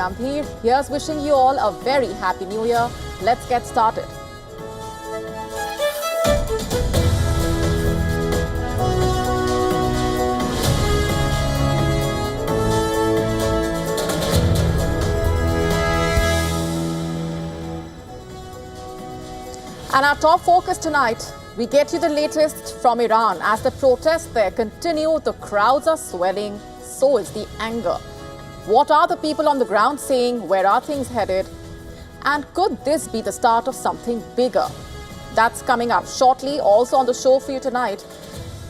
Gambhir. Here's wishing you all a very happy new year. Let's get started. And our top focus tonight, we get you the latest from Iran. As the protests there continue, the crowds are swelling, so is the anger. What are the people on the ground saying? Where are things headed? And could this be the start of something bigger? That's coming up shortly. Also on the show for you tonight,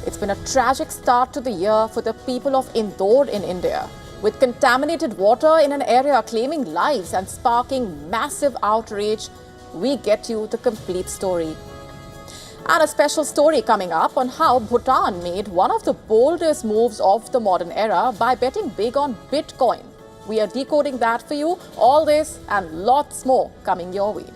it's been a tragic start to the year for the people of Indore in India, with contaminated water in an area claiming lives and sparking massive outrage. We get you the complete story. And a special story coming up on how Bhutan made one of the boldest moves of the modern era by betting big on Bitcoin. We are decoding that for you. All this and lots more coming your way.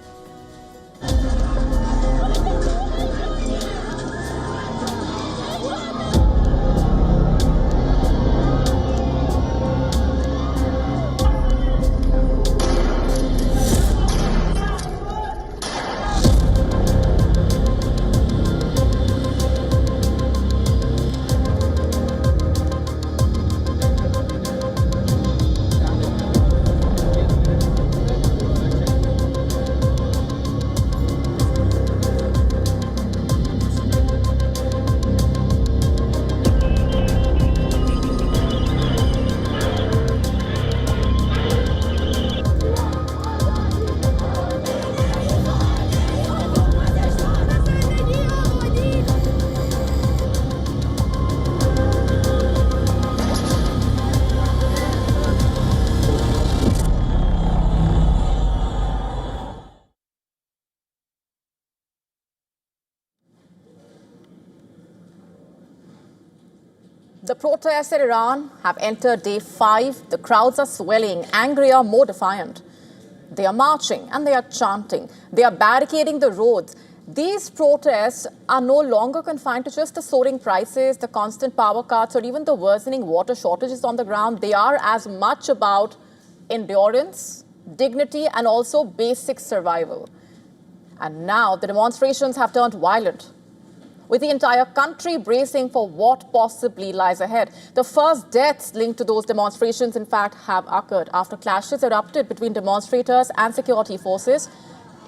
The protests in Iran have entered day 5. The crowds are swelling, angrier, more defiant. They are marching and they are chanting. They are barricading the roads. These protests are no longer confined to just the soaring prices, the constant power cuts, or even the worsening water shortages on the ground. They are as much about endurance, dignity, and also basic survival. And now the demonstrations have turned violent, with the entire country bracing for what possibly lies ahead. The first deaths linked to those demonstrations, in fact, have occurred after clashes erupted between demonstrators and security forces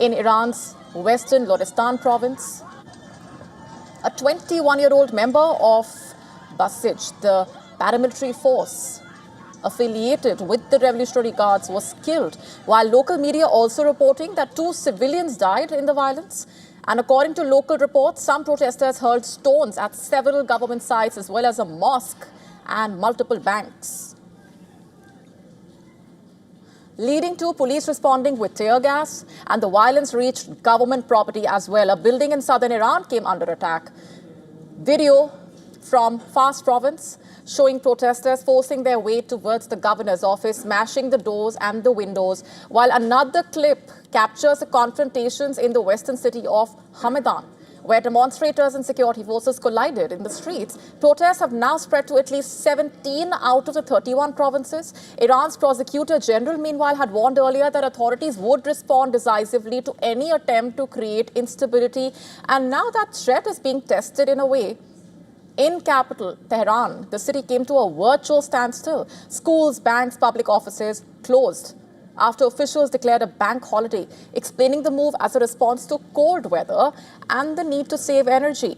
in Iran's western Lorestan province. A 21-year-old member of Basij, the paramilitary force affiliated with the Revolutionary Guards, was killed, while local media also reporting that 2 civilians died in the violence. And according to local reports, some protesters hurled stones at several government sites as well as a mosque and multiple banks, leading to police responding with tear gas, and the violence reached government property as well. A building in southern Iran came under attack. Video from Fars province showing protesters forcing their way towards the governor's office, smashing the doors and the windows, while another clip captures the confrontations in the western city of Hamadan, where demonstrators and security forces collided in the streets. Protests have now spread to at least 17 out of the 31 provinces. Iran's prosecutor general, meanwhile, had warned earlier that authorities would respond decisively to any attempt to create instability. And now that threat is being tested in a way. In capital, Tehran, the city came to a virtual standstill. Schools, banks, public offices closed after officials declared a bank holiday, explaining the move as a response to cold weather and the need to save energy.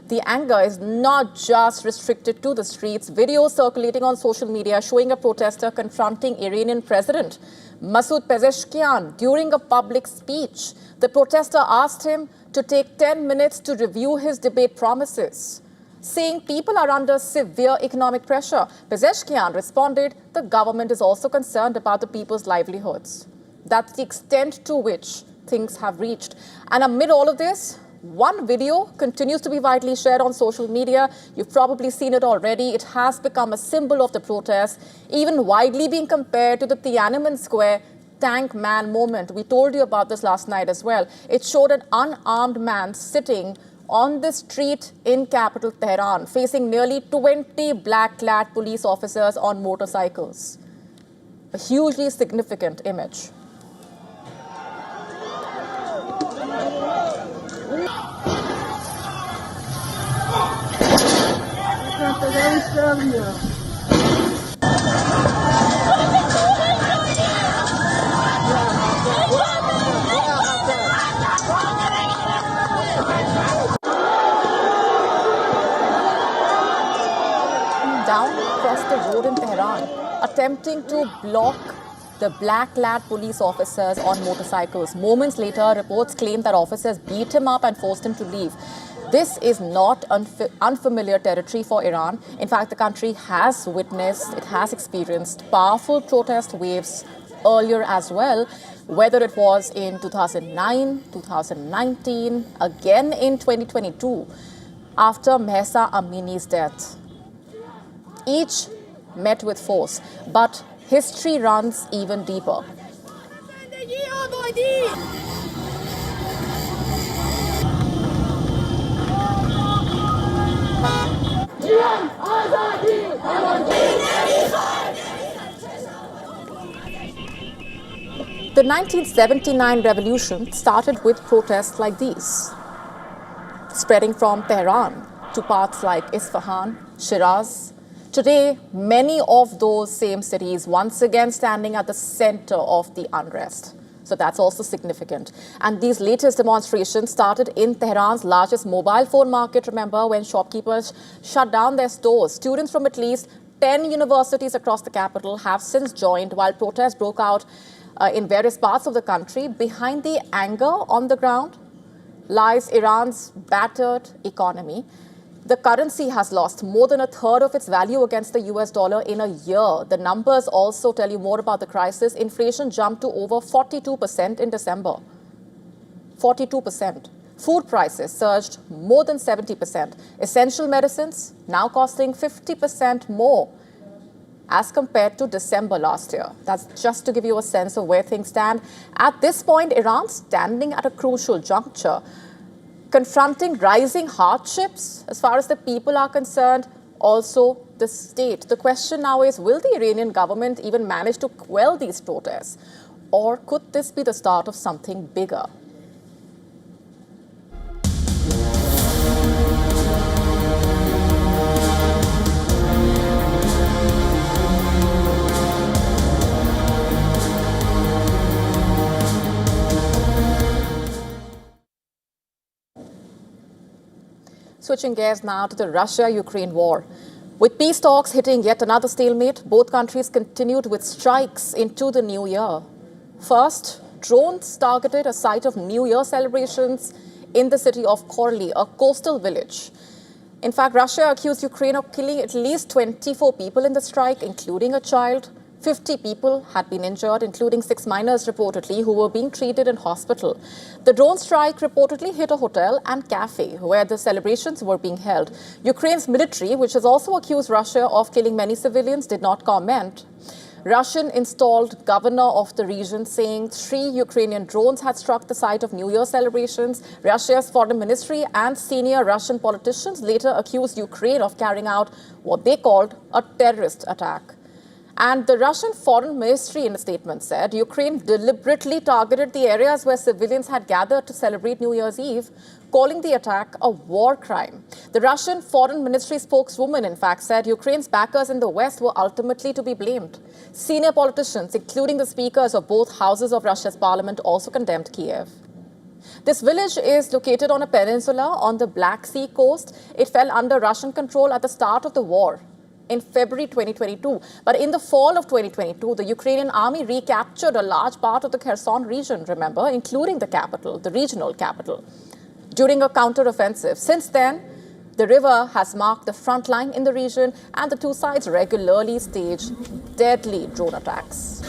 The anger is not just restricted to the streets. Videos circulating on social media showing a protester confronting Iranian President Masoud Pezeshkian during a public speech. The protester asked him to take 10 minutes to review his debate promises, saying people are under severe economic pressure. Pezeshkian responded, the government is also concerned about the people's livelihoods. That's the extent to which things have reached. And amid all of this, one video continues to be widely shared on social media. You've probably seen it already. It has become a symbol of the protest, even widely being compared to the Tiananmen Square tank man moment. We told you about this last night as well. It showed an unarmed man sitting on the street in capital Tehran, facing nearly 20 black-clad police officers on motorcycles. A hugely significant image. Down across the road in Tehran, attempting to block the black-clad police officers on motorcycles. Moments later, reports claim that officers beat him up and forced him to leave. This is not unfamiliar territory for Iran. In fact, the country has witnessed, it has experienced powerful protest waves earlier as well, whether it was in 2009, 2019, again in 2022, after Mahsa Amini's death. Each met with force, but history runs even deeper. The 1979 revolution started with protests like these, spreading from Tehran to parts like Isfahan, Shiraz. Today, many of those same cities once again standing at the center of the unrest. So that's also significant. And these latest demonstrations started in Tehran's largest mobile phone market, remember, when shopkeepers shut down their stores. Students from at least 10 universities across the capital have since joined, while protests broke out in various parts of the country. Behind the anger on the ground lies Iran's battered economy. The currency has lost more than a third of its value against the US dollar in a year. The numbers also tell you more about the crisis. Inflation jumped to over 42% in December. 42%. Food prices surged more than 70%. Essential medicines now costing 50% more as compared to December last year. That's just to give you a sense of where things stand. At this point, Iran's standing at a crucial juncture, confronting rising hardships as far as the people are concerned, also the state. The question now is, will the Iranian government even manage to quell these protests? Or could this be the start of something bigger? Switching gears now to the Russia-Ukraine war. With peace talks hitting yet another stalemate, both countries continued with strikes into the new year. First, drones targeted a site of New Year celebrations in the city of Korli, a coastal village. In fact, Russia accused Ukraine of killing at least 24 people in the strike, including a child. 50 people had been injured, including 6 minors reportedly, who were being treated in hospital. The drone strike reportedly hit a hotel and cafe where the celebrations were being held. Ukraine's military, which has also accused Russia of killing many civilians, did not comment. Russian installed governor of the region saying 3 Ukrainian drones had struck the site of New Year celebrations. Russia's foreign ministry and senior Russian politicians later accused Ukraine of carrying out what they called a terrorist attack. And the Russian Foreign Ministry in a statement said Ukraine deliberately targeted the areas where civilians had gathered to celebrate New Year's Eve, calling the attack a war crime. The Russian Foreign Ministry spokeswoman, in fact, said Ukraine's backers in the West were ultimately to be blamed. Senior politicians, including the speakers of both houses of Russia's parliament, also condemned Kiev. This village is located on a peninsula on the Black Sea coast. It fell under Russian control at the start of the war in February 2022. But in the fall of 2022, the Ukrainian army recaptured a large part of the Kherson region, remember, including the capital, the regional capital, during a counter-offensive. Since then, the river has marked the front line in the region, and the two sides regularly stage deadly drone attacks.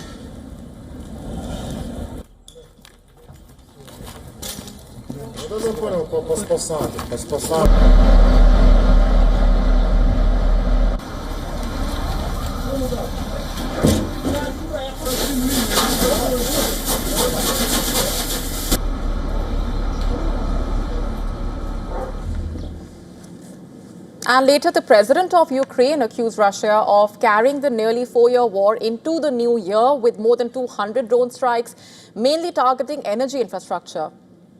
And later, the president of Ukraine accused Russia of carrying the nearly 4-year war into the new year with more than 200 drone strikes, mainly targeting energy infrastructure.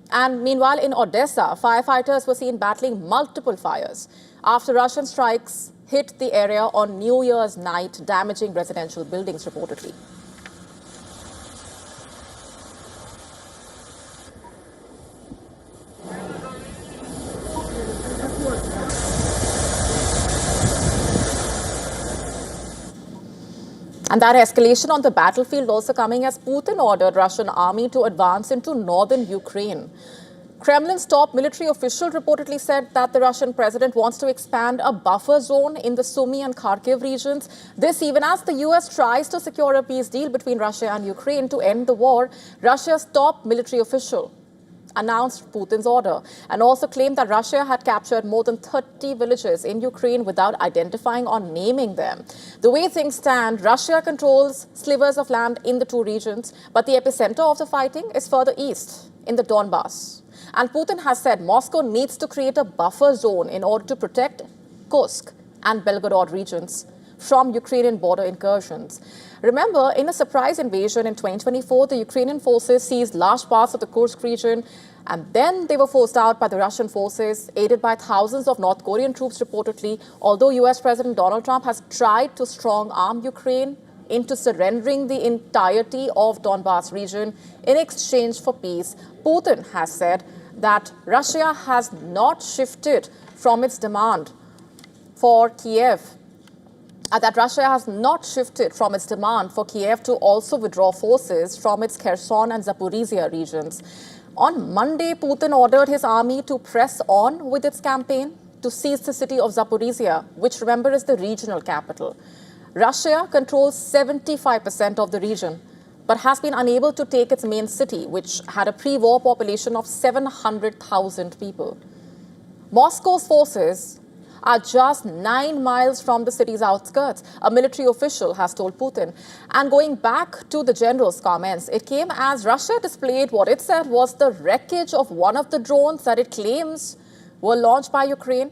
And meanwhile, in Odessa, firefighters were seen battling multiple fires after Russian strikes hit the area on New Year's night, damaging residential buildings reportedly. And that escalation on the battlefield also coming as Putin ordered Russian army to advance into northern Ukraine. Kremlin's top military official reportedly said that the Russian president wants to expand a buffer zone in the Sumy and Kharkiv regions. This even as the US tries to secure a peace deal between Russia and Ukraine to end the war. Russia's top military official announced Putin's order and also claimed that Russia had captured more than 30 villages in Ukraine without identifying or naming them. The way things stand, Russia controls slivers of land in the two regions, but the epicenter of the fighting is further east in the Donbass. And Putin has said Moscow needs to create a buffer zone in order to protect Kursk and Belgorod regions from Ukrainian border incursions. Remember, in a surprise invasion in 2024, the Ukrainian forces seized large parts of the Kursk region, and then they were forced out by the Russian forces, aided by thousands of North Korean troops reportedly, although US President Donald Trump has tried to strong-arm Ukraine into surrendering the entirety of Donbass region in exchange for peace. Putin has said that Russia has not shifted from its demand for Kiev to also withdraw forces from its Kherson and Zaporizhia regions. On Monday, Putin ordered his army to press on with its campaign to seize the city of Zaporizhia, which, remember, is the regional capital. Russia controls 75% of the region, but has been unable to take its main city, which had a pre-war population of 700,000 people. Moscow's forces are just 9 miles from the city's outskirts, a military official has told Putin. And going back to the general's comments, it came as Russia displayed what it said was the wreckage of one of the drones that it claims were launched by Ukraine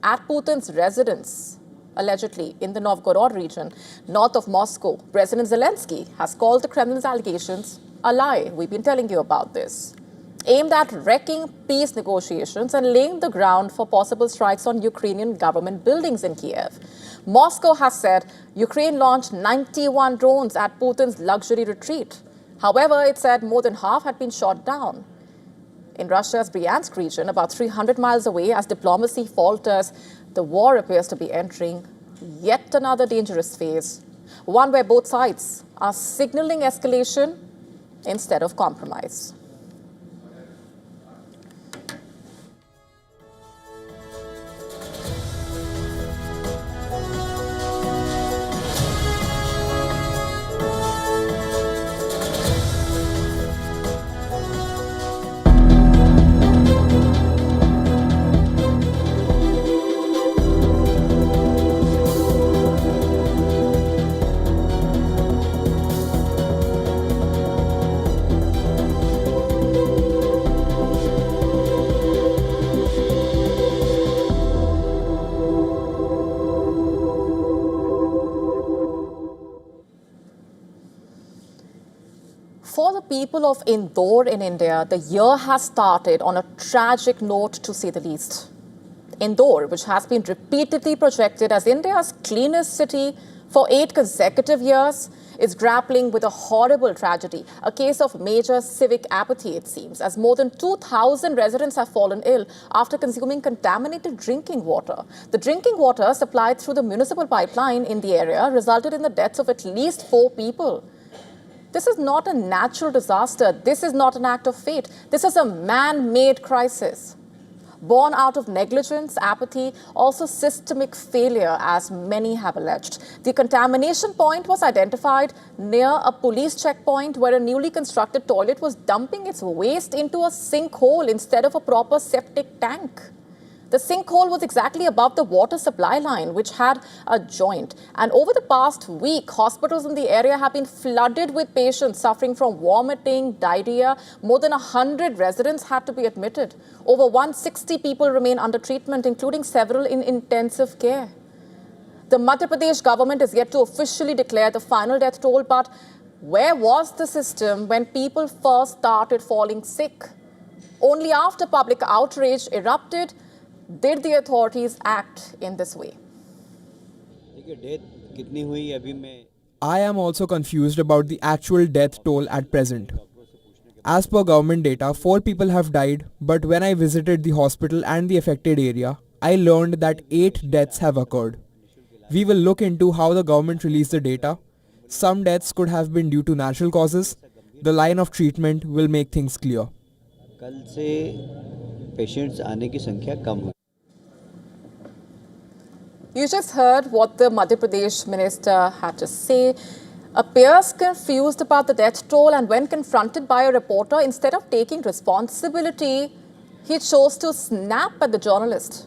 at Putin's residence, allegedly in the Novgorod region, north of Moscow. President Zelensky has called the Kremlin's allegations a lie. We've been telling you about this. Aimed at wrecking peace negotiations and laying the ground for possible strikes on Ukrainian government buildings in Kiev. Moscow has said Ukraine launched 91 drones at Putin's luxury retreat. However, it said more than half had been shot down. In Russia's Bryansk region, about 300 miles away, as diplomacy falters, the war appears to be entering yet another dangerous phase, one where both sides are signaling escalation instead of compromise. For the people of Indore in India, the year has started on a tragic note, to say the least. Indore, which has been repeatedly projected as India's cleanest city for 8 consecutive years, is grappling with a horrible tragedy, a case of major civic apathy, it seems, as more than 2,000 residents have fallen ill after consuming contaminated drinking water. The drinking water supplied through the municipal pipeline in the area resulted in the deaths of at least 4 people. This is not a natural disaster. This is not an act of fate. This is a man-made crisis, born out of negligence, apathy, also systemic failure, as many have alleged. The contamination point was identified near a police checkpoint where a newly constructed toilet was dumping its waste into a sinkhole instead of a proper septic tank. The sinkhole was exactly above the water supply line, which had a joint. And over the past week, hospitals in the area have been flooded with patients suffering from vomiting, diarrhea. More than 100 residents had to be admitted. Over 160 people remain under treatment, including several in intensive care. The Madhya Pradesh government is yet to officially declare the final death toll, but where was the system when people first started falling sick? Only after public outrage erupted did the authorities act in this way. I am also confused about the actual death toll at present. As per government data, 4 people have died, but when I visited the hospital and the affected area, I learned that 8 deaths have occurred. We will look into how the government released the data. Some deaths could have been due to natural causes. The line of treatment will make things clear. कल से patients आने की संख्या कम हुई. You just heard what the Madhya Pradesh minister had to say. Appears confused about the death toll, and when confronted by a reporter, instead of taking responsibility, he chose to snap at the journalist.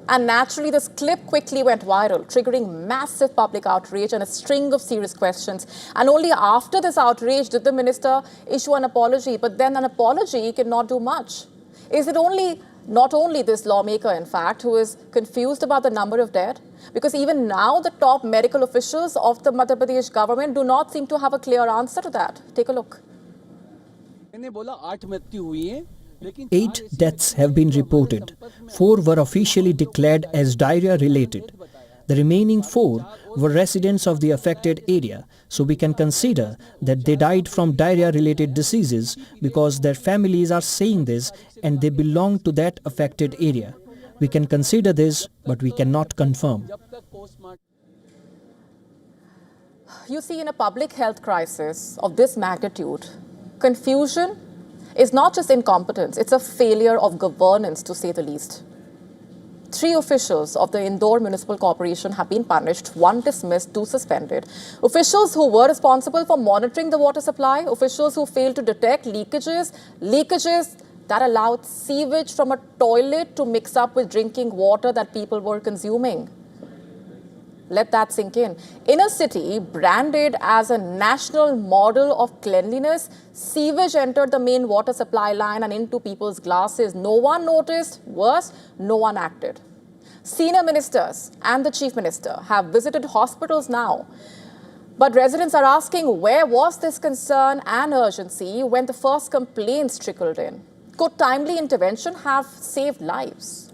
And naturally, this clip quickly went viral, triggering massive public outrage and a string of serious questions. And only after this outrage did the minister issue an apology. But then an apology cannot do much. Is it not only this lawmaker, in fact, who is confused about the number of dead? Because even now, the top medical officials of the Madhya Pradesh government do not seem to have a clear answer to that. Take a look. 8 deaths have been reported. 4 were officially declared as diarrhea-related. The remaining 4 were residents of the affected area, so we can consider that they died from diarrhea-related diseases because their families are saying this and they belong to that affected area. We can consider this, but we cannot confirm. You see, in a public health crisis of this magnitude, confusion is not just incompetence, it's a failure of governance, to say the least. 3 officials of the Indore Municipal Corporation have been punished, 1 dismissed, 2 suspended. Officials who were responsible for monitoring the water supply, officials who failed to detect leakages that allowed sewage from a toilet to mix up with drinking water that people were consuming. Let that sink in. In a city branded as a national model of cleanliness, sewage entered the main water supply line and into people's glasses. No one noticed. Worse, no one acted. Senior ministers and the chief minister have visited hospitals now. But residents are asking, where was this concern and urgency when the first complaints trickled in? Could timely intervention have saved lives?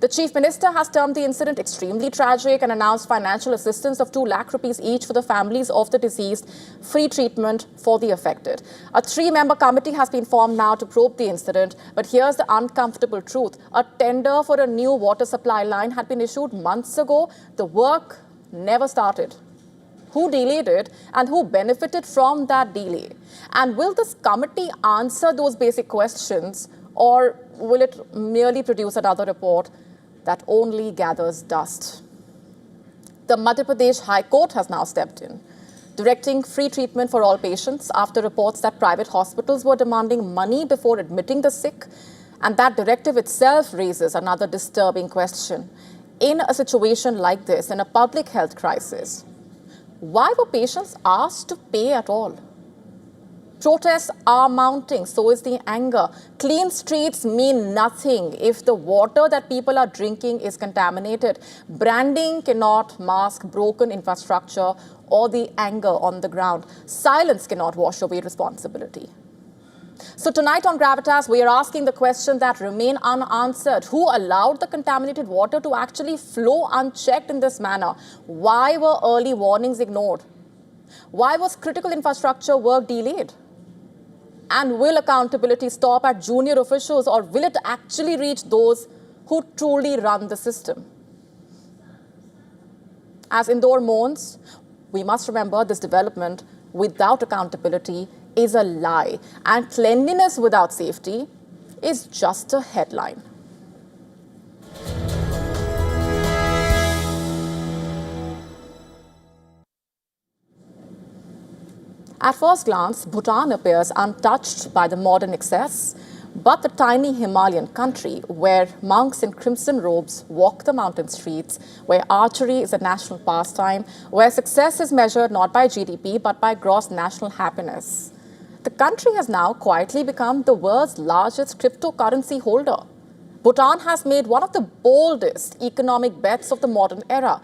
The Chief Minister has termed the incident extremely tragic and announced financial assistance of 2 lakh rupees each for the families of the deceased, free treatment for the affected. A 3-member committee has been formed now to probe the incident, but here's the uncomfortable truth. A tender for a new water supply line had been issued months ago. The work never started. Who delayed it and who benefited from that delay? And will this committee answer those basic questions, or will it merely produce another report that only gathers dust? The Madhya Pradesh High Court has now stepped in, directing free treatment for all patients after reports that private hospitals were demanding money before admitting the sick. And that directive itself raises another disturbing question. In a situation like this, in a public health crisis, why were patients asked to pay at all? Protests are mounting, so is the anger. Clean streets mean nothing if the water that people are drinking is contaminated. Branding cannot mask broken infrastructure or the anger on the ground. Silence cannot wash away responsibility. So tonight on Gravitas, we are asking the questions that remain unanswered. Who allowed the contaminated water to actually flow unchecked in this manner? Why were early warnings ignored? Why was critical infrastructure work delayed? And will accountability stop at junior officials, or will it actually reach those who truly run the system? As Indore mourns, we must remember this development without accountability is a lie, and cleanliness without safety is just a headline. At first glance, Bhutan appears untouched by the modern excess. But the tiny Himalayan country, where monks in crimson robes walk the mountain streets, where archery is a national pastime, where success is measured not by GDP but by gross national happiness, the country has now quietly become the world's largest cryptocurrency holder. Bhutan has made one of the boldest economic bets of the modern era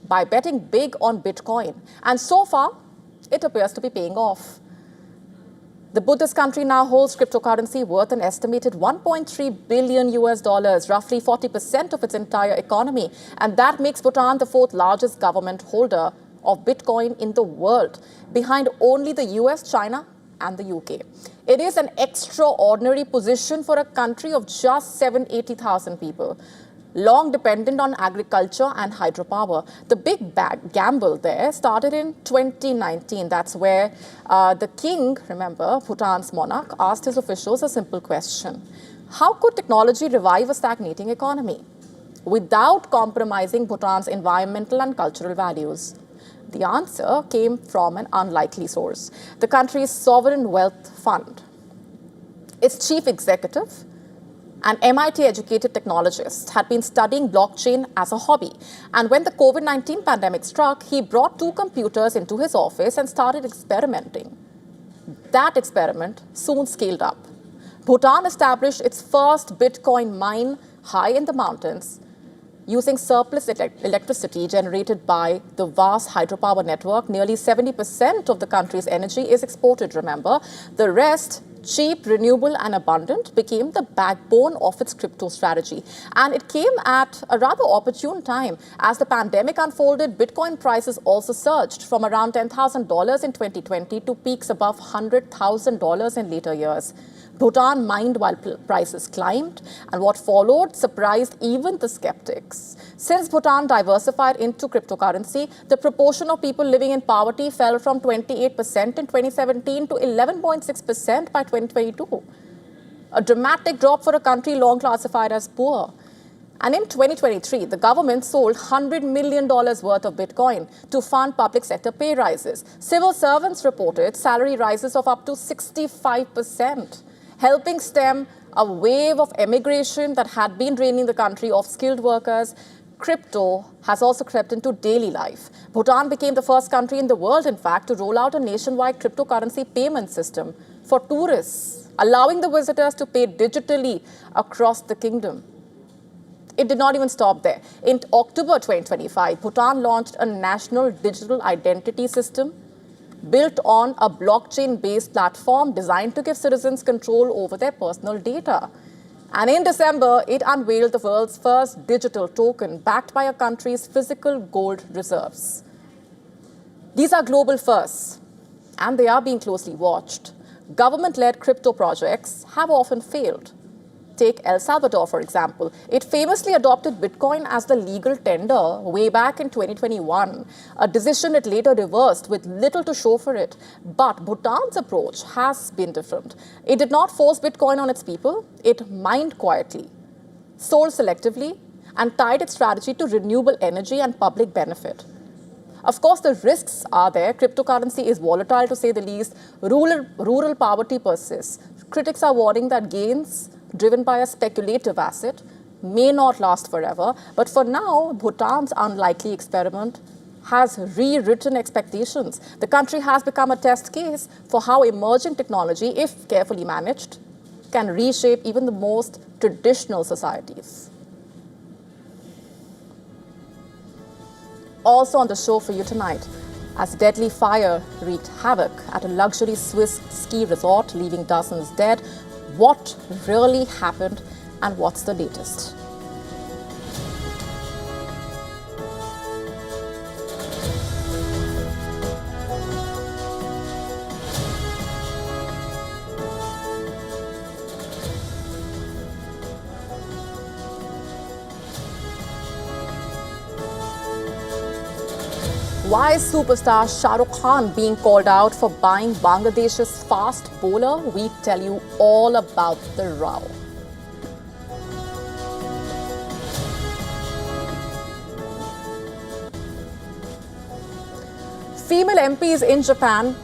by betting big on Bitcoin. And so far, it appears to be paying off. The Buddhist country now holds cryptocurrency worth an estimated 1.3 billion US dollars, roughly 40% of its entire economy. And that makes Bhutan the fourth largest government holder of Bitcoin in the world, behind only the US, China, and the UK. It is an extraordinary position for a country of just 780,000 people, long dependent on agriculture and hydropower. The big gamble there started in 2019. That's where the king, remember, Bhutan's monarch, asked his officials a simple question. How could technology revive a stagnating economy without compromising Bhutan's environmental and cultural values? The answer came from an unlikely source, the country's sovereign wealth fund. Its chief executive, an MIT-educated technologist, had been studying blockchain as a hobby. And when the COVID-19 pandemic struck, he brought two computers into his office and started experimenting. That experiment soon scaled up. Bhutan established its first Bitcoin mine high in the mountains, using surplus electricity generated by the vast hydropower network. Nearly 70% of the country's energy is exported, remember. The rest, cheap, renewable and abundant, became the backbone of its crypto strategy. And it came at a rather opportune time. As the pandemic unfolded, Bitcoin prices also surged from around $10,000 in 2020 to peaks above $100,000 in later years. Bhutan mined while prices climbed, and what followed surprised even the skeptics. Since Bhutan diversified into cryptocurrency, the proportion of people living in poverty fell from 28% in 2017 to 11.6% by 2022. A dramatic drop for a country long classified as poor. And in 2023, the government sold $100 million worth of Bitcoin to fund public sector pay rises. Civil servants reported salary rises of up to 65%. Helping stem a wave of emigration that had been draining the country of skilled workers. Crypto has also crept into daily life. Bhutan became the first country in the world, in fact, to roll out a nationwide cryptocurrency payment system for tourists, allowing the visitors to pay digitally across the kingdom. It did not even stop there. In October 2025, Bhutan launched a national digital identity system built on a blockchain-based platform designed to give citizens control over their personal data. And in December, it unveiled the world's first digital token backed by a country's physical gold reserves. These are global firsts, and they are being closely watched. Government-led crypto projects have often failed. Take El Salvador, for example. It famously adopted Bitcoin as the legal tender way back in 2021, a decision it later reversed with little to show for it. But Bhutan's approach has been different. It did not force Bitcoin on its people. It mined quietly, sold selectively, and tied its strategy to renewable energy and public benefit. Of course, the risks are there. Cryptocurrency is volatile, to say the least. Rural poverty persists. Critics are warning that gains driven by a speculative asset may not last forever. But for now, Bhutan's unlikely experiment has rewritten expectations. The country has become a test case for how emerging technology, if carefully managed, can reshape even the most traditional societies. Also on the show for you tonight, as deadly fire wreaked havoc at a luxury Swiss ski resort, leaving dozens dead. What really happened and what's the latest? Why is superstar Shah Rukh Khan being called out for buying Bangladesh's fast bowler? We tell you all about the row. Female MPs in Japan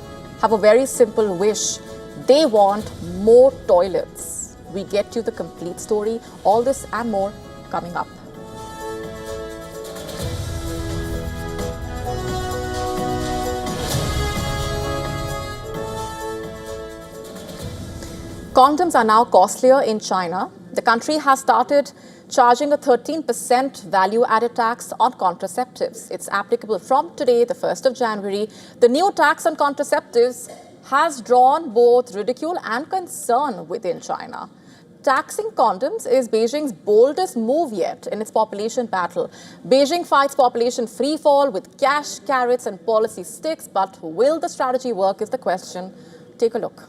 have a very simple wish. They want more toilets. we get you the complete story. All this and more coming up. Condoms are now costlier in China. The country has started charging a 13% value-added tax on contraceptives. It's applicable from today, the 1st of January. The new tax on contraceptives has drawn both ridicule and concern within China. Taxing condoms is Beijing's boldest move yet in its population battle. Beijing fights population freefall with cash, carrots and policy sticks. But will the strategy work is the question. Take a look.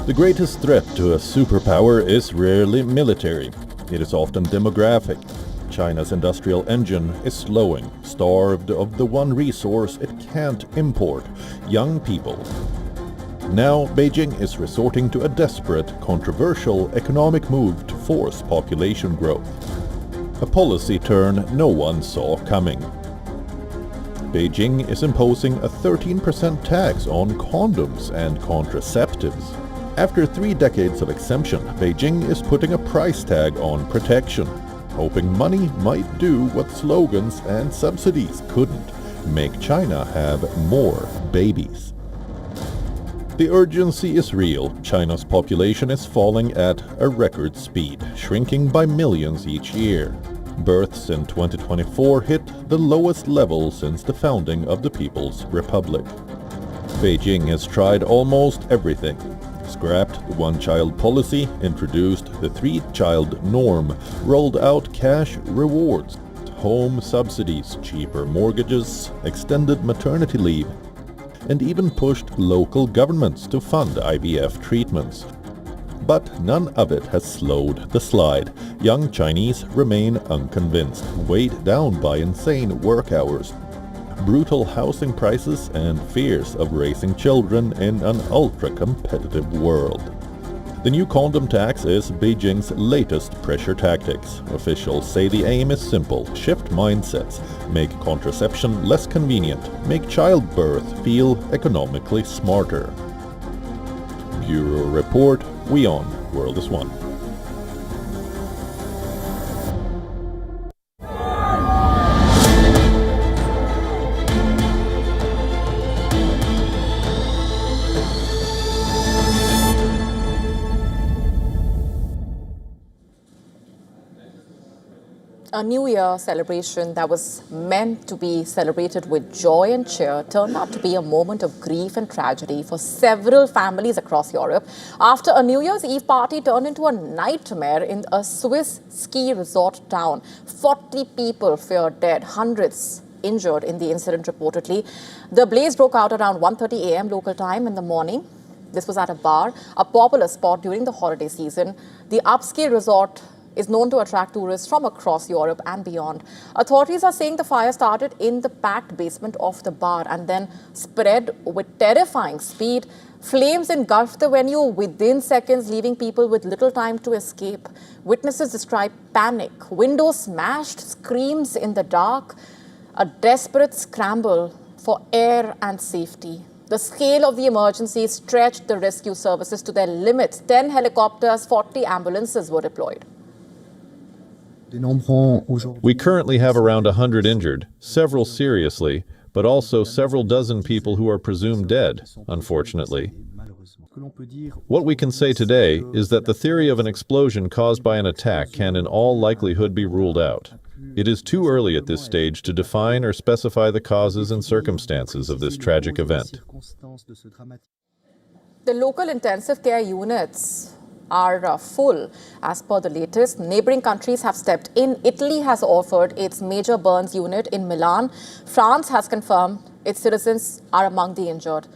The greatest threat to a superpower is rarely military. It is often demographic. China's industrial engine is slowing, starved of the one resource it can't import: young people. Now Beijing is resorting to a desperate, controversial economic move to force population growth. A policy turn no one saw coming. Beijing is imposing a 13% tax on condoms and contraceptives. After 3 decades of exemption, Beijing is putting a price tag on protection, hoping money might do what slogans and subsidies couldn't: make China have more babies. The urgency is real. China's population is falling at a record speed, shrinking by millions each year. Births in 2024 hit the lowest level since the founding of the People's Republic. Beijing has tried almost everything. Scrapped the one-child policy, introduced the 3-child norm, rolled out cash rewards, home subsidies, cheaper mortgages, extended maternity leave, and even pushed local governments to fund IVF treatments. But none of it has slowed the slide. Young Chinese remain unconvinced, weighed down by insane work hours, brutal housing prices, and fears of raising children in an ultra-competitive world. The new condom tax is Beijing's latest pressure tactics. Officials say the aim is simple: shift mindsets, make contraception less convenient, make childbirth feel economically smarter. Bureau Report, WION, World is One. A New Year celebration that was meant to be celebrated with joy and cheer turned out to be a moment of grief and tragedy for several families across Europe after a New Year's Eve party turned into a nightmare in a Swiss ski resort town. 40 people feared dead, hundreds injured in the incident reportedly. The blaze broke out around 1:30 a.m. local time in the morning. This was at a bar, a popular spot during the holiday season. The upscale resort is known to attract tourists from across Europe and beyond. Authorities are saying the fire started in the packed basement of the bar and then spread with terrifying speed. Flames engulfed the venue within seconds, leaving people with little time to escape. Witnesses describe panic, windows smashed, screams in the dark, a desperate scramble for air and safety. The scale of the emergency stretched the rescue services to their limits. 10 helicopters, 40 ambulances were deployed. We currently have around 100 injured, several seriously, but also several dozen people who are presumed dead, unfortunately. What we can say today is that the theory of an explosion caused by an attack can in all likelihood be ruled out. It is too early at this stage to define or specify the causes and circumstances of this tragic event. The local intensive care units are full. As per the latest, neighboring countries have stepped in. Italy has offered its major burns unit in Milan. France has confirmed its citizens are among the injured.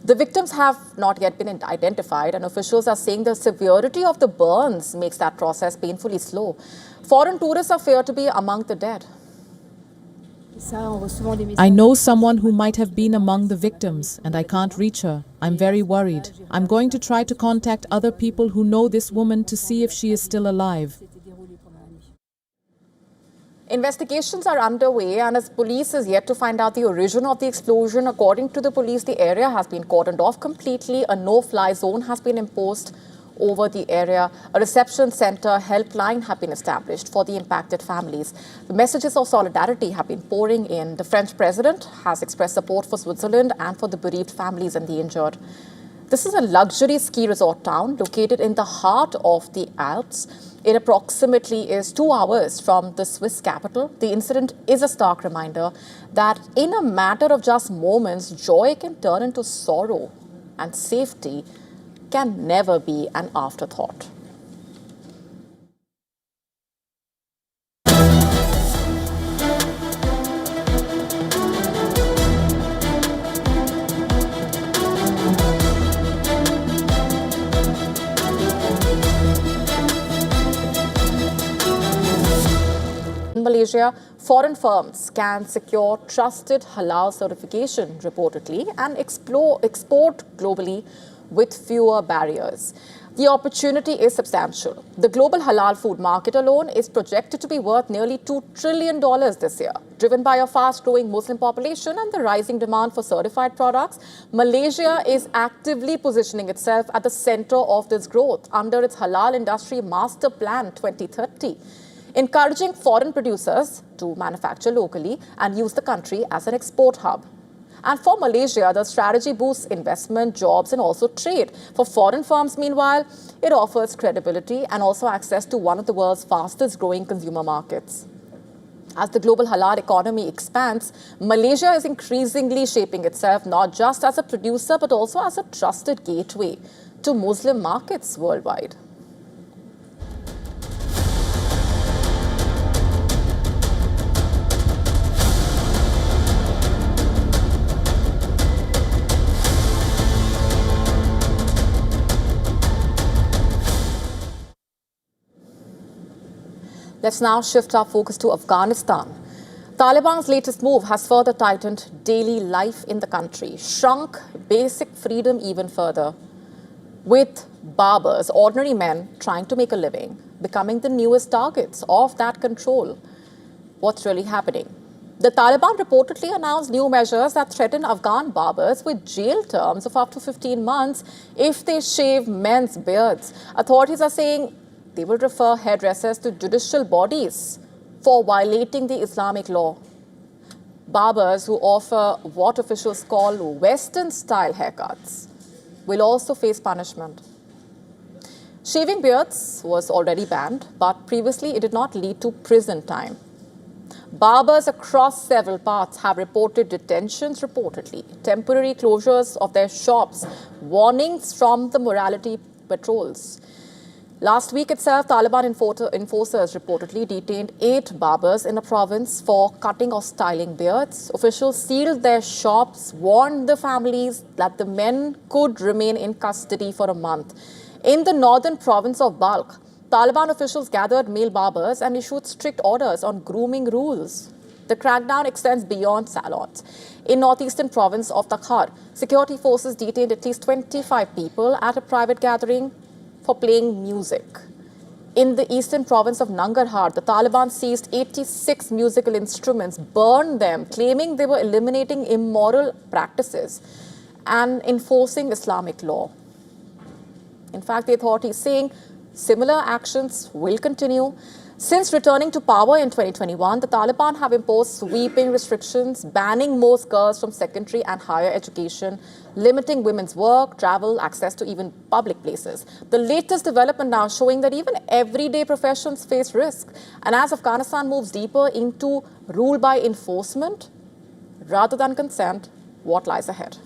The victims have not yet been identified, and officials are saying the severity of the burns makes that process painfully slow. Foreign tourists are feared to be among the dead. I know someone who might have been among the victims, and I can't reach her. I'm very worried. I'm going to try to contact other people who know this woman to see if she is still alive. Investigations are underway, and as police is yet to find out the origin of the explosion, according to the police, the area has been cordoned off completely. A no-fly zone has been imposed over the area. A reception center helpline have been established for the impacted families. The messages of solidarity have been pouring in. The French president has expressed support for Switzerland and for the bereaved families and the injured. This is a luxury ski resort town located in the heart of the Alps. It approximately is 2 hours from the Swiss capital. The incident is a stark reminder that in a matter of just moments, joy can turn into sorrow, and safety can never be an afterthought. In Malaysia, foreign firms can secure trusted halal certification, reportedly, and export globally with fewer barriers. The opportunity is substantial. The global halal food market alone is projected to be worth nearly $2 trillion this year. Driven by a fast-growing Muslim population and the rising demand for certified products, Malaysia is actively positioning itself at the center of this growth under its Halal Industry Master Plan 2030, encouraging foreign producers to manufacture locally and use the country as an export hub. And for Malaysia, the strategy boosts investment, jobs, and also trade. For foreign firms, meanwhile, it offers credibility and also access to one of the world's fastest growing consumer markets. As the global halal economy expands, Malaysia is increasingly shaping itself not just as a producer, but also as a trusted gateway to Muslim markets worldwide. Let's now shift our focus to Afghanistan. Taliban's latest move has further tightened daily life in the country, shrunk basic freedom even further, with barbers, ordinary men trying to make a living, becoming the newest targets of that control. What's really happening? The Taliban reportedly announced new measures that threaten Afghan barbers with jail terms of up to 15 months if they shave men's beards. Authorities are saying they will refer hairdressers to judicial bodies for violating the Islamic law. Barbers who offer what officials call Western-style haircuts will also face punishment. Shaving beards was already banned, but previously it did not lead to prison time. Barbers across several parts have reported detentions, reportedly, temporary closures of their shops, warnings from the morality patrols. Last week itself, Taliban enforcers reportedly detained 8 barbers in a province for cutting or styling beards. Officials sealed their shops, warned the families that the men could remain in custody for a month. In the northern province of Balkh, Taliban officials gathered male barbers and issued strict orders on grooming rules. The crackdown extends beyond salons. In northeastern province of Takhar, security forces detained at least 25 people at a private gathering for playing music. In the eastern province of Nangarhar, the Taliban seized 86 musical instruments, burned them, claiming they were eliminating immoral practices and enforcing Islamic law. In fact, the authorities saying similar actions will continue. Since returning to power in 2021, the Taliban have imposed sweeping restrictions, banning most girls from secondary and higher education, limiting women's work, travel, access to even public places. The latest development now showing that even everyday professions face risk. And as Afghanistan moves deeper into rule by enforcement rather than consent, what lies ahead?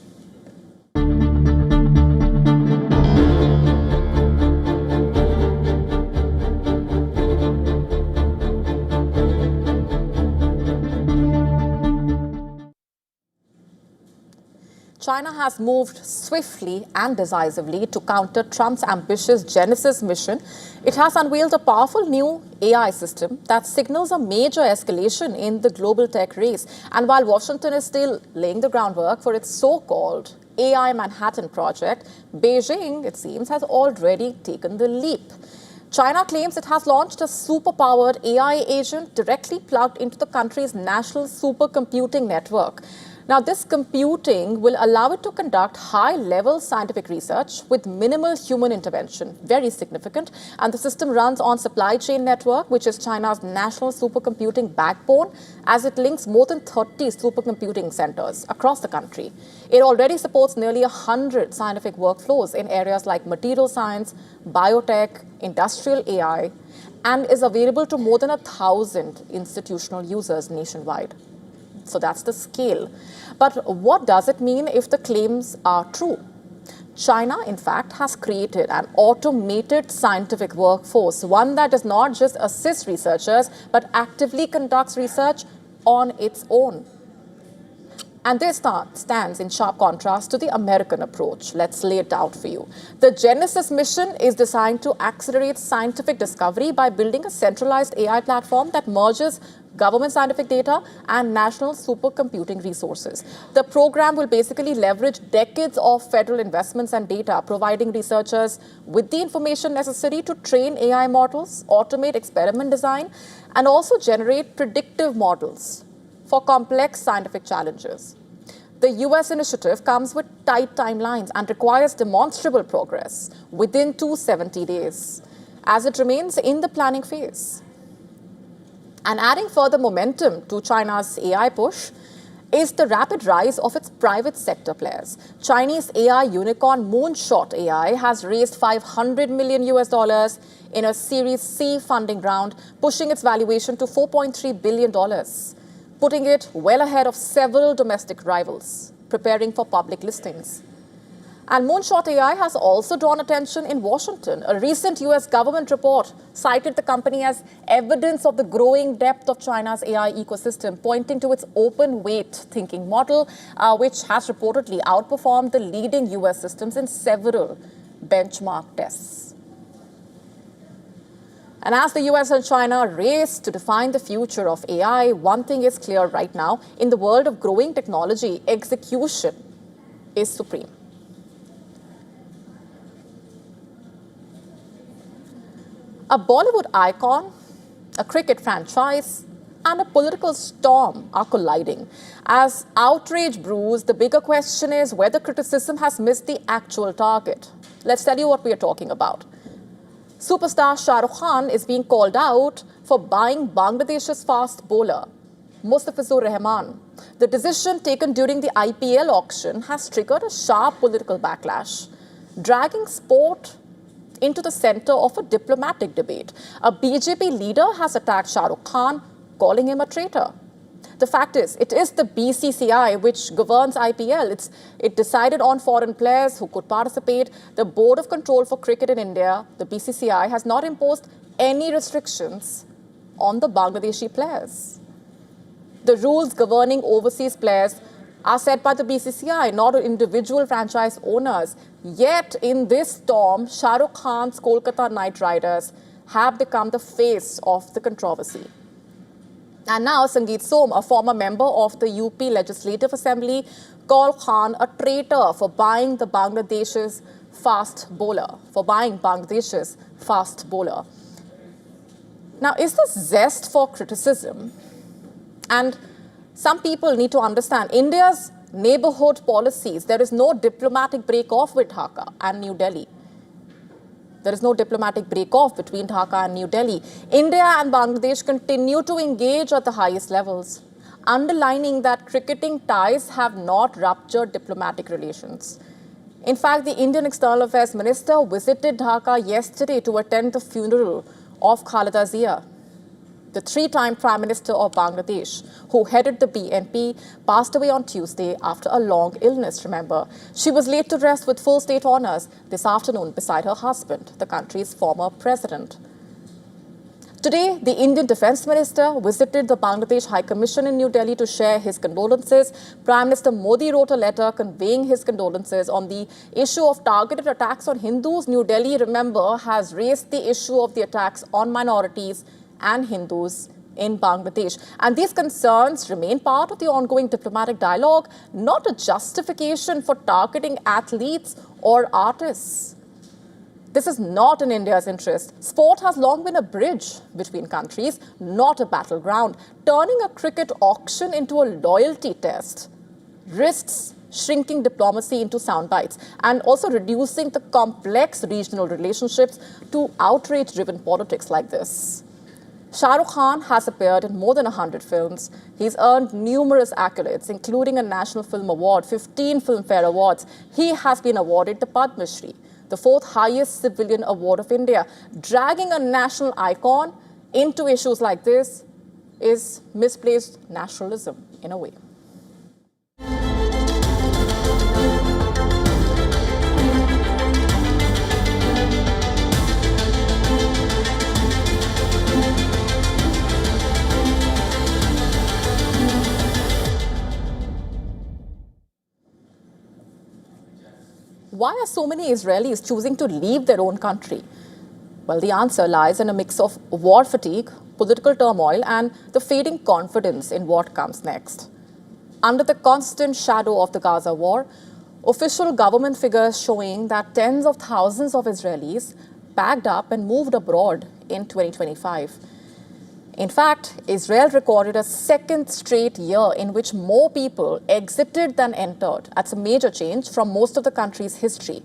China has moved swiftly and decisively to counter Trump's ambitious Genesis mission. It has unveiled a powerful new AI system that signals a major escalation in the global tech race. And while Washington is still laying the groundwork for its so-called AI Manhattan project, Beijing, it seems, has already taken the leap. China claims it has launched a super-powered AI agent directly plugged into the country's national supercomputing network. Now, this computing will allow it to conduct high-level scientific research with minimal human intervention. Very significant. And the system runs on supply chain network, which is China's national supercomputing backbone, as it links more than 30 supercomputing centers across the country. It already supports nearly 100 scientific workflows in areas like material science, biotech, industrial AI, and is available to more than 1,000 institutional users nationwide. So that's the scale. But what does it mean if the claims are true? China, in fact, has created an automated scientific workforce, one that does not just assist researchers, but actively conducts research on its own. And this stands in sharp contrast to the American approach. Let's lay it out for you. The Genesis mission is designed to accelerate scientific discovery by building a centralized AI platform that merges government scientific data and national supercomputing resources. The program will basically leverage decades of federal investments and data, providing researchers with the information necessary to train AI models, automate experiment design, and also generate predictive models for complex scientific challenges. The US initiative comes with tight timelines and requires demonstrable progress within 270 days, as it remains in the planning phase. And adding further momentum to China's AI push is the rapid rise of its private sector players. Chinese AI unicorn Moonshot AI has raised $500 million in a Series C funding round, pushing its valuation to $4.3 billion, putting it well ahead of several domestic rivals, preparing for public listings. And Moonshot AI has also drawn attention in Washington. A recent US government report cited the company as evidence of the growing depth of China's AI ecosystem, pointing to its open weight thinking model, which has reportedly outperformed the leading US systems in several benchmark tests. And as the US and China race to define the future of AI, one thing is clear right now. In the world of growing technology, execution is supreme. A Bollywood icon, a cricket franchise, and a political storm are colliding. As outrage brews, the bigger question is whether criticism has missed the actual target. Let's tell you what we are talking about. Superstar Shah Rukh Khan is being called out for buying Bangladesh's fast bowler, Mustafizur Rahman. The decision taken during the IPL auction has triggered a sharp political backlash, dragging sport into the center of a diplomatic debate. A BJP leader has attacked Shah Rukh Khan, calling him a traitor. The fact is, it is the BCCI which governs IPL. It decided on foreign players who could participate. The Board of Control for Cricket in India, the BCCI, has not imposed any restrictions on the Bangladeshi players. The rules governing overseas players are set by the BCCI, not individual franchise owners. Yet, in this storm, Shah Rukh Khan's Kolkata Knight Riders have become the face of the controversy. And now, Sangeet Som, a former member of the UP Legislative Assembly, called Khan a traitor for buying Bangladesh's fast bowler. Now, is this zest for criticism? And some people need to understand India's neighborhood policies. There is no diplomatic break-off with Dhaka and New Delhi. There is no diplomatic break-off between Dhaka and New Delhi. India and Bangladesh continue to engage at the highest levels, underlining that cricketing ties have not ruptured diplomatic relations. In fact, the Indian External Affairs Minister visited Dhaka yesterday to attend the funeral of Khalida Zia, the three-time Prime Minister of Bangladesh, who headed the BNP, passed away on Tuesday after a long illness, remember. She was laid to rest with full state honors this afternoon beside her husband, the country's former president. Today, the Indian Defence Minister visited the Bangladesh High Commission in New Delhi to share his condolences. Prime Minister Modi wrote a letter conveying his condolences on the issue of targeted attacks on Hindus. New Delhi, remember, has raised the issue of the attacks on minorities and Hindus in Bangladesh. And these concerns remain part of the ongoing diplomatic dialogue, not a justification for targeting athletes or artists. This is not in India's interest. Sport has long been a bridge between countries, not a battleground. Turning a cricket auction into a loyalty test risks shrinking diplomacy into sound bites and also reducing the complex regional relationships to outrage-driven politics like this. Shah Rukh Khan has appeared in more than 100 films. He's earned numerous accolades, including a National Film Award, 15 Filmfare Awards. He has been awarded the Padma Shri, the fourth highest civilian award of India. Dragging a national icon into issues like this is misplaced nationalism in a way. Why are so many Israelis choosing to leave their own country? Well, the answer lies in a mix of war fatigue, political turmoil, and the fading confidence in what comes next. Under the constant shadow of the Gaza war, official government figures showing that tens of thousands of Israelis packed up and moved abroad in 2025. In fact, Israel recorded a second straight year in which more people exited than entered. That's a major change from most of the country's history.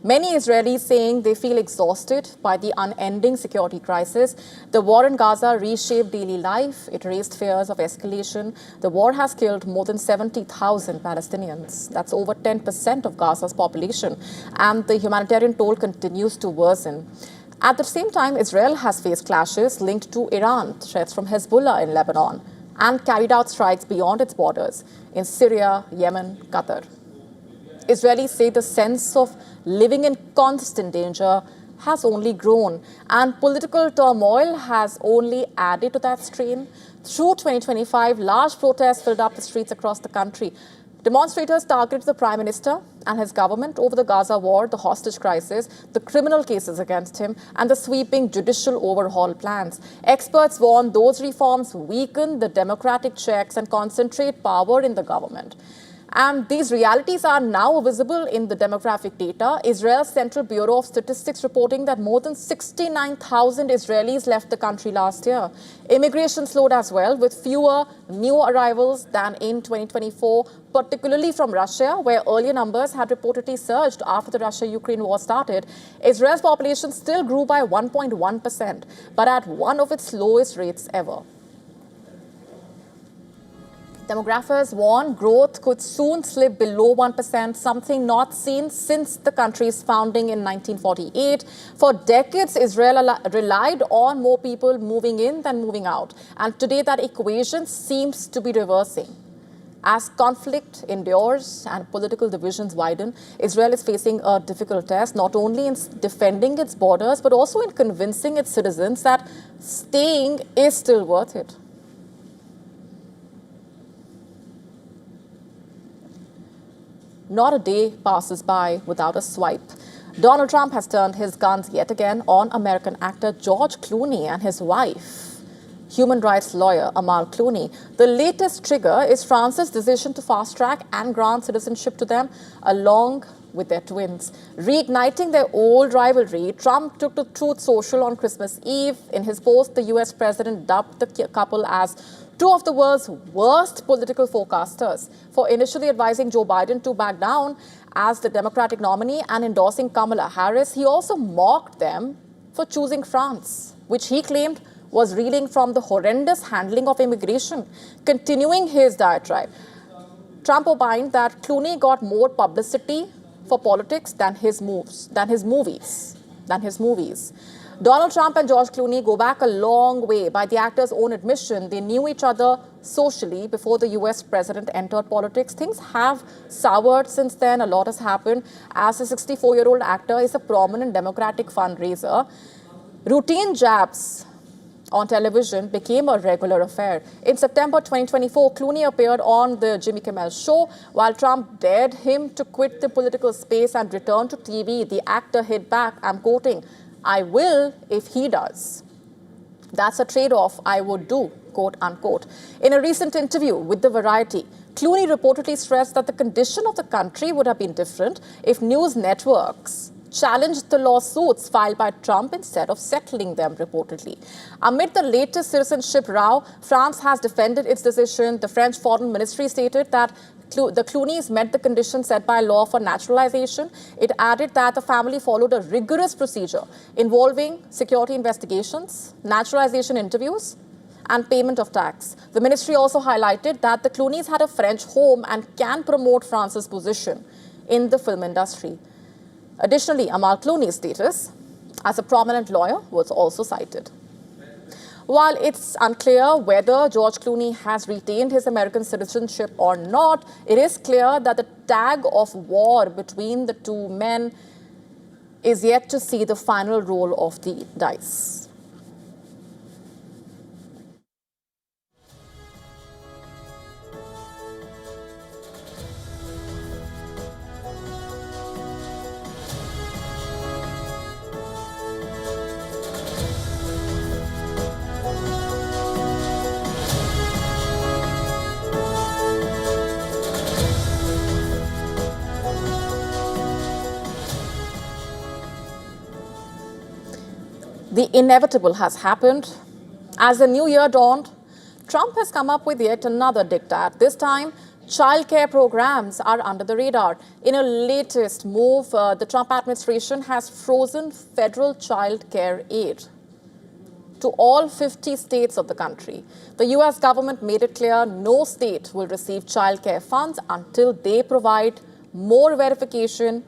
Many Israelis saying they feel exhausted by the unending security crisis. The war in Gaza reshaped daily life. It raised fears of escalation. The war has killed more than 70,000 Palestinians. That's over 10% of Gaza's population. And the humanitarian toll continues to worsen. At the same time, Israel has faced clashes linked to Iran, threats from Hezbollah in Lebanon, and carried out strikes beyond its borders in Syria, Yemen, Qatar. Israelis say the sense of living in constant danger has only grown, and political turmoil has only added to that strain. Through 2025, large protests filled up the streets across the country. Demonstrators targeted the Prime Minister and his government over the Gaza war, the hostage crisis, the criminal cases against him, and the sweeping judicial overhaul plans. Experts warn those reforms weaken the democratic checks and concentrate power in the government. And these realities are now visible in the demographic data. Israel's Central Bureau of Statistics reporting that more than 69,000 Israelis left the country last year. Immigration slowed as well, with fewer new arrivals than in 2024, particularly from Russia, where earlier numbers had reportedly surged after the Russia-Ukraine war started. Israel's population still grew by 1.1%, but at one of its lowest rates ever. Demographers warn growth could soon slip below 1%, something not seen since the country's founding in 1948. For decades, Israel relied on more people moving in than moving out. And today, that equation seems to be reversing. As conflict endures and political divisions widen, Israel is facing a difficult test, not only in defending its borders, but also in convincing its citizens that staying is still worth it. Not a day passes by without a swipe. Donald Trump has turned his guns yet again on American actor George Clooney and his wife, human rights lawyer Amal Clooney. The latest trigger is France's decision to fast-track and grant citizenship to them, along with their twins. Reigniting their old rivalry, Trump took to Truth Social on Christmas Eve. In his post, the U.S. president dubbed the couple as two of the world's worst political forecasters for initially advising Joe Biden to back down as the Democratic nominee and endorsing Kamala Harris. He also mocked them for choosing France, which he claimed was reeling from the horrendous handling of immigration. Continuing his diatribe, Trump opined that Clooney got more publicity for politics than his movies. Donald Trump and George Clooney go back a long way. By the actor's own admission, they knew each other socially before the US president entered politics. Things have soured since then. A lot has happened, as the 64-year-old actor is a prominent Democratic fundraiser. Routine jabs on television became a regular affair. In September 2024, Clooney appeared on the Jimmy Kimmel Show. While Trump dared him to quit the political space and return to TV, the actor hit back, I'm quoting, "I will if he does. That's a trade-off I would do," quote unquote. In a recent interview with The Variety, Clooney reportedly stressed that the condition of the country would have been different if news networks challenged the lawsuits filed by Trump instead of settling them, reportedly. Amid the latest citizenship row, France has defended its decision. The French Foreign Ministry stated that the Clooneys met the conditions set by law for naturalization. It added that the family followed a rigorous procedure involving security investigations, naturalization interviews, and payment of tax. The ministry also highlighted that the Clooneys had a French home and can promote France's position in the film industry. Additionally, Amal Clooney's status as a prominent lawyer was also cited. While it's unclear whether George Clooney has retained his American citizenship or not, it is clear that the tag of war between the two men is yet to see the final roll of the dice. The inevitable has happened. As the new year dawned, Trump has come up with yet another diktat. This time, childcare programs are under the radar. In a latest move, the Trump administration has frozen federal child care aid to all 50 states of the country. The U.S. government made it clear no state will receive child care funds until they provide more verification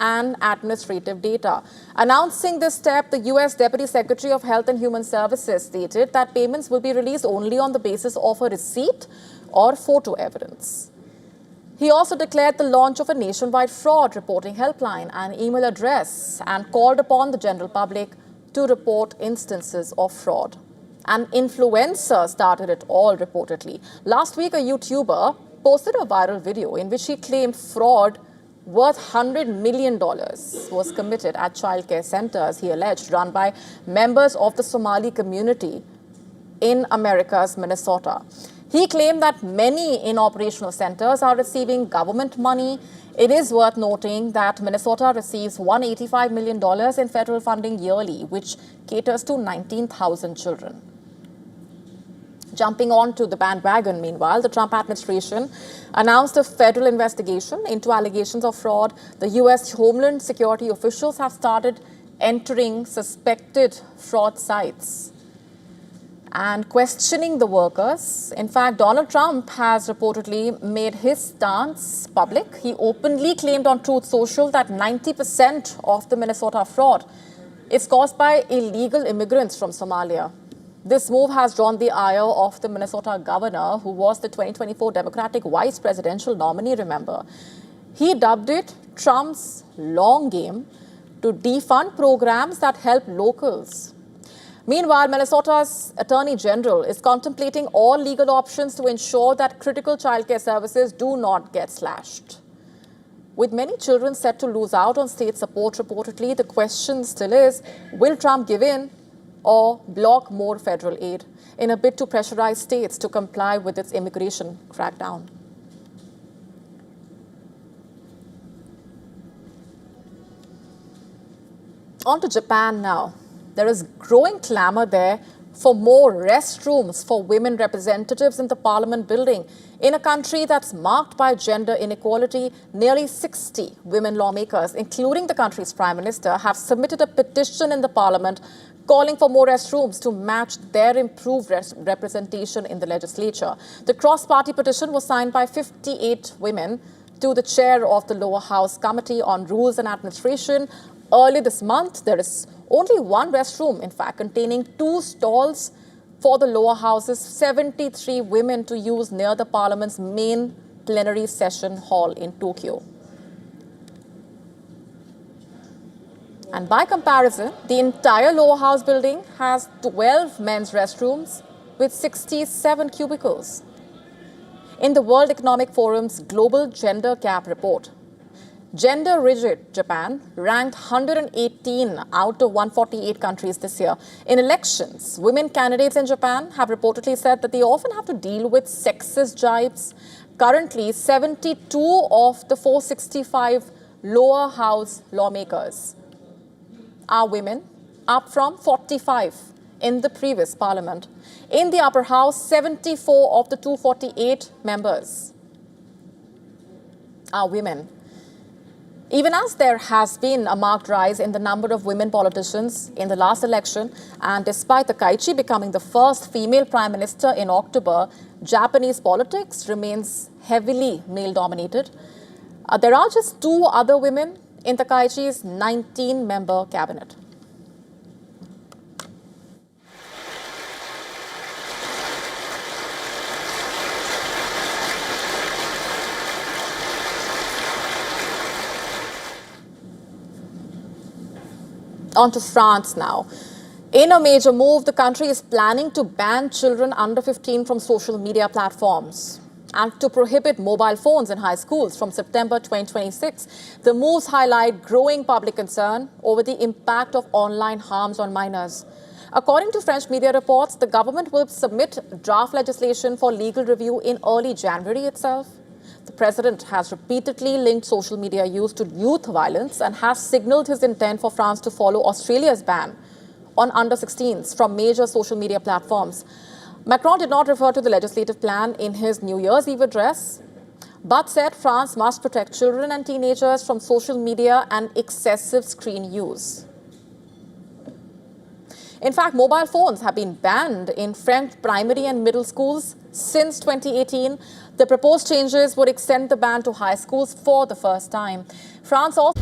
and administrative data. Announcing this step, the U.S. Deputy Secretary of Health and Human Services stated that payments will be released only on the basis of a receipt or photo evidence. He also declared the launch of a nationwide fraud reporting helpline and email address and called upon the general public to report instances of fraud. An influencer started it all, reportedly. Last week, a YouTuber posted a viral video in which he claimed fraud worth $100 million was committed at childcare centers, he alleged, run by members of the Somali community in America's Minnesota. He claimed that many in-operational centers are receiving government money. It is worth noting that Minnesota receives $185 million in federal funding yearly, which caters to 19,000 children. Jumping on to the bandwagon, meanwhile, the Trump administration announced a federal investigation into allegations of fraud. The U.S. Homeland Security officials have started entering suspected fraud sites and questioning the workers. In fact, Donald Trump has reportedly made his stance public. He openly claimed on Truth Social that 90% of the Minnesota fraud is caused by illegal immigrants from Somalia. This move has drawn the ire of the Minnesota governor, who was the 2024 Democratic vice presidential nominee, remember. He dubbed it Trump's long game to defund programs that help locals. Meanwhile, Minnesota's Attorney General is contemplating all legal options to ensure that critical childcare services do not get slashed. With many children set to lose out on state support, reportedly, the question still is, will Trump give in or block more federal aid in a bid to pressurize states to comply with its immigration crackdown? On to Japan now. There is growing clamor there for more restrooms for women representatives in the parliament building. In a country that's marked by gender inequality, nearly 60 women lawmakers, including the country's prime minister, have submitted a petition in the parliament calling for more restrooms to match their improved representation in the legislature. The cross-party petition was signed by 58 women to the chair of the lower house Committee on Rules and Administration. Early this month, there is only one restroom, in fact, containing 2 stalls for the lower house's 73 women to use near the parliament's main plenary session hall in Tokyo. And by comparison, the entire lower house building has 12 men's restrooms with 67 cubicles. In the World Economic Forum's Global Gender Gap Report, gender-rigid Japan ranked 118 out of 148 countries this year. In elections, women candidates in Japan have reportedly said that they often have to deal with sexist jibes. Currently, 72 of the 465 lower house lawmakers are women, up from 45 in the previous parliament. In the upper house, 74 of the 248 members are women. Even as there has been a marked rise in the number of women politicians in the last election, and despite the Kaichi becoming the first female prime minister in October, Japanese politics remains heavily male-dominated. There are just 2 other women in the Kaichi's 19-member cabinet. On to France now. In a major move, the country is planning to ban children under 15 from social media platforms and to prohibit mobile phones in high schools from September 2026. The moves highlight growing public concern over the impact of online harms on minors. According to French media reports, the government will submit draft legislation for legal review in early January itself. The president has repeatedly linked social media use to youth violence and has signaled his intent for France to follow Australia's ban on under-16s from major social media platforms. Macron did not refer to the legislative plan in his New Year's Eve address, but said France must protect children and teenagers from social media and excessive screen use. In fact, mobile phones have been banned in French primary and middle schools since 2018. The proposed changes would extend the ban to high schools for the first time. France also...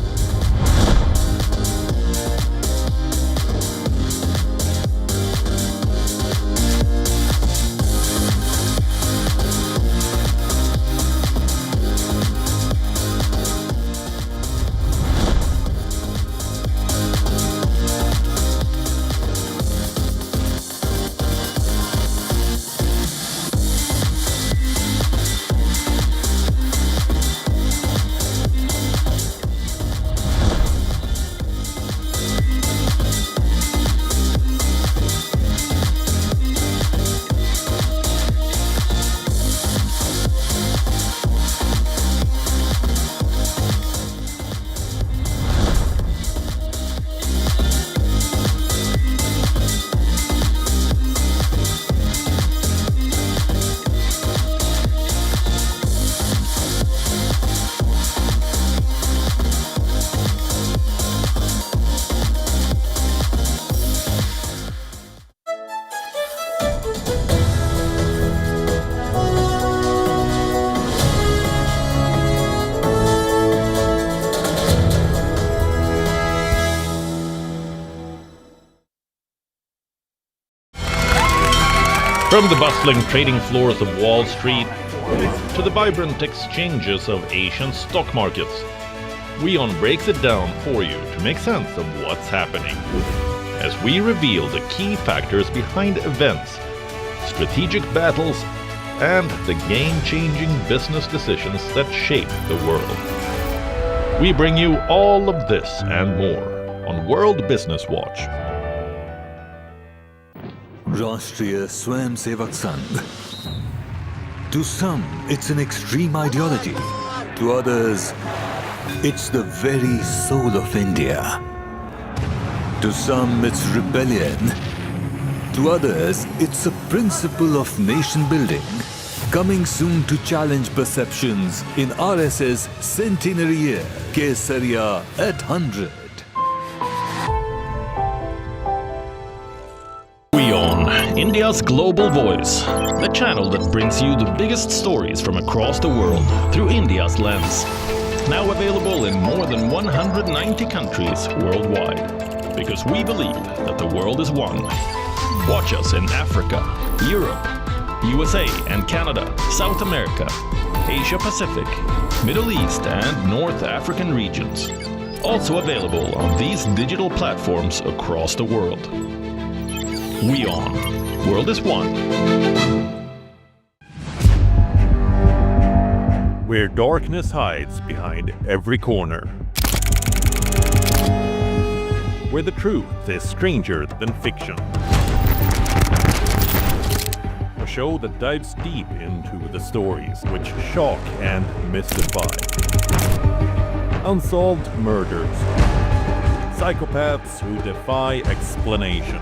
From the bustling trading floors of Wall Street to the vibrant exchanges of Asian stock markets, WION breaks it down for you to make sense of what's happening, as we reveal the key factors behind events, strategic battles, and the game-changing business decisions that shape the world. We bring you all of this and more on World Business Watch. Rashtriya Swayamsevak Sangh. To some, it's an extreme ideology. To others, it's the very soul of India. To some, it's rebellion. To others, it's a principle of nation building. Coming soon to challenge perceptions in RSS centenary year, Kesariya at 100. WION, India's global voice, the channel that brings you the biggest stories from across the world through India's lens. Now available in more than 190 countries worldwide, because we believe that the world is one. Watch us in Africa, Europe, USA and Canada, South America, Asia Pacific, Middle East and North African regions. Also available on these digital platforms across the world. WION. World is one. Where darkness hides behind every corner. Where the truth is stranger than fiction. A show that dives deep into the stories which shock and mystify. Unsolved murders. Psychopaths who defy explanation.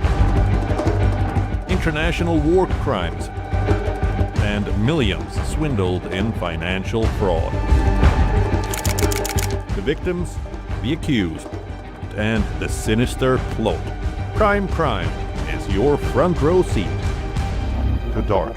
International war crimes. And millions swindled in financial fraud. The victims, the accused, and the sinister plot. Crime is your front row seat to dark.